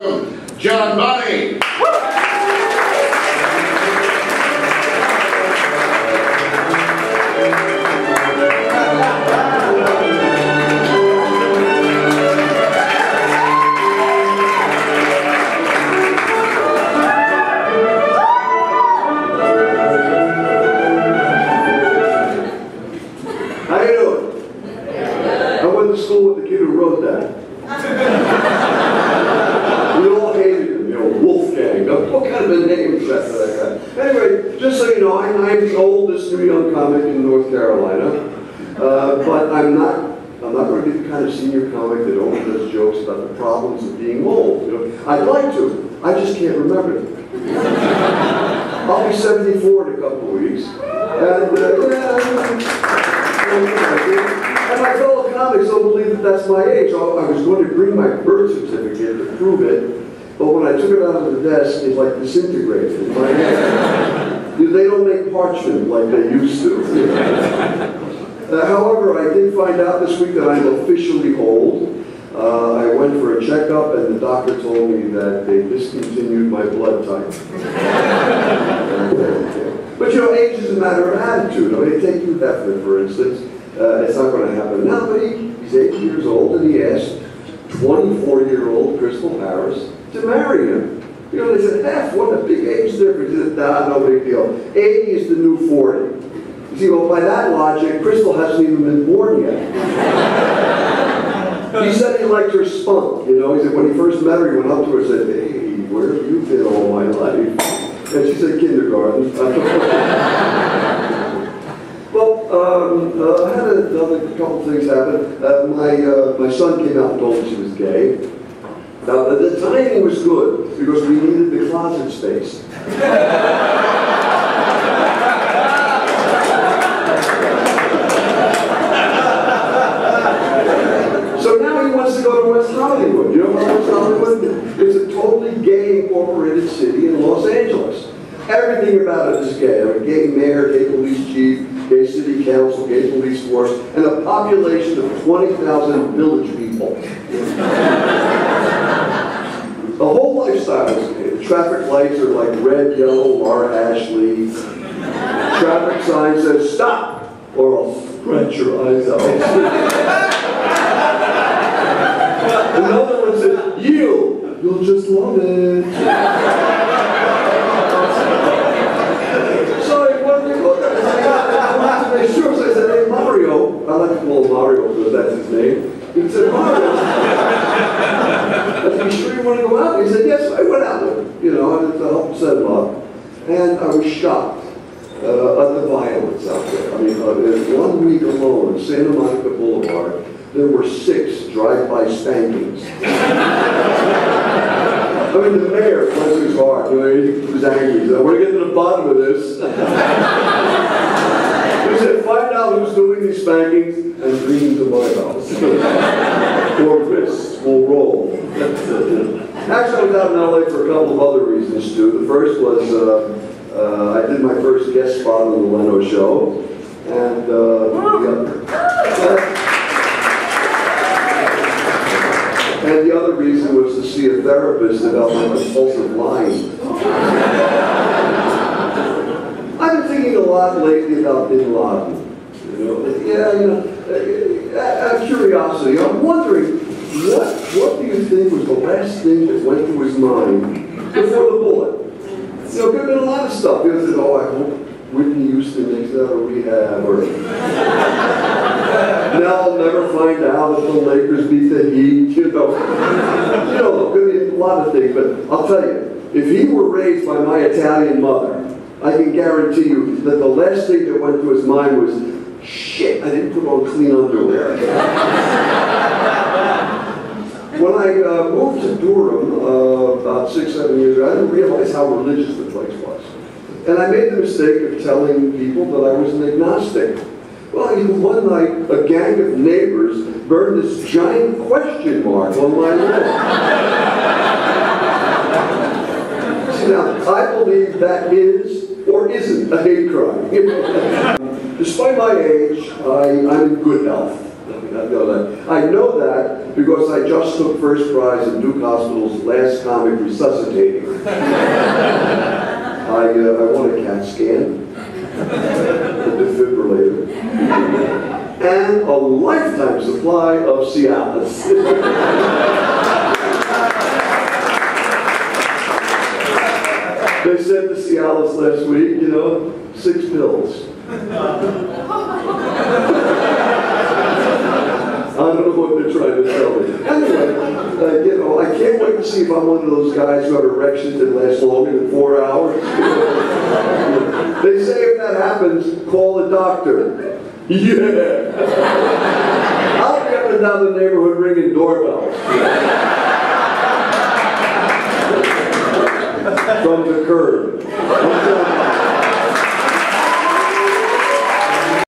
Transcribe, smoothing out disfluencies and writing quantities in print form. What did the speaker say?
John Boni. How you doing? I went to school with the kid who wrote that. We all hated him, you know, Wolfgang. What kind of a name is that for that guy? Anyway, just so you know, I'm the oldest New Young comic in North Carolina. But I'm not going to be the kind of senior comic that only does jokes about the problems of being old. You know, I'd like to, I just can't remember them. I'll be 74 in a couple of weeks. And my fellow comics don't believe that that's my age. I was going to bring my birth certificate to prove it, but when I took it out of the desk, it like disintegrated in my hand. They don't make parchment like they used to. However, I did find out this week that I'm officially old. I went for a checkup, and the doctor told me that they discontinued my blood type. But you know, age is a matter of attitude. I mean, take Hugh Hefner, for instance. It's not going to happen now, but he's 80 years old, and he asked 24-year-old Crystal Harris to marry him. You know, they said, F, what a big age difference. He said, nah, no big deal. 80 is the new 40. You see, well, by that logic, Crystal hasn't even been born yet. He said he liked her spunk, you know. He said when he first met her, he went up to her and said, hey, where have you been all my life? And she said, kindergarten. Well, I had another couple things happen. My son came out and told me she was gay. Now, the timing was good because we needed the closet space. So now he wants to go to West Hollywood. You know what West Hollywood is? It's a totally gay incorporated city in Los Angeles. Everything about it is gay. A gay mayor, gay police chief, gay city council, gay police force, and a population of 20,000 village people. The whole lifestyle is gay. The traffic lights are like red, yellow, Laura Ashley. Traffic sign says, stop, or I'll scratch your eyes out. Another one says, yield, you'll just love it. So what do you look at? I went to make sure, so I said, hey, Mario. I like to call him Mario because that's his name. He said, Mario. I said, you sure you want to go out? He said, yes. I went out with him, you know, and to help set him up. And I was shocked at the violence out there. I mean, in 1 week alone in Santa Monica Boulevard, there were 6 drive-by spankings. I mean, the mayor, bless his heart, you know, he was angry. He said, we're getting to the bottom of this. He said, find out who's doing these spankings and bring them to my house. Or wrists will roll. Actually, I was out in LA for a couple of other reasons, too. The first was I did my first guest spot on the Leno Show. And the other reason was to see a therapist about my compulsive lying. I've been thinking a lot lately about Bin Laden. You know, out of curiosity, I'm wondering, what do you think was the last thing that went through his mind before the bullet? You know, could have been a lot of stuff. He said, oh, I hope Whitney Houston makes it out of rehab, or now I'll never find out if the Lakers beat the Heat, you know. You know, could be a lot of things, but I'll tell you, if he were raised by my Italian mother, I can guarantee you that the last thing that went through his mind was, shit, I didn't put on clean underwear. When I moved to Durham about 6-7 years ago, I didn't realize how religious the place was. And I made the mistake of telling people that I was an agnostic. Well, one night, a gang of neighbors burned this giant question mark on my lawn. See, now, I believe that is, or isn't, a hate crime. Despite my age, I'm in good health. I know that because I just took first prize in Duke Hospital's last comic resuscitating. I won a CAT scan, a defibrillator, and a lifetime supply of Cialis. They sent the Cialis last week, 6 pills. I don't know what they're trying to tell me. Anyway, I can't wait to see if I'm one of those guys who have erections that last longer than 4 hours. They say if that happens, call a doctor. Yeah. I'll be up and down the neighborhood ringing doorbells. From the curb.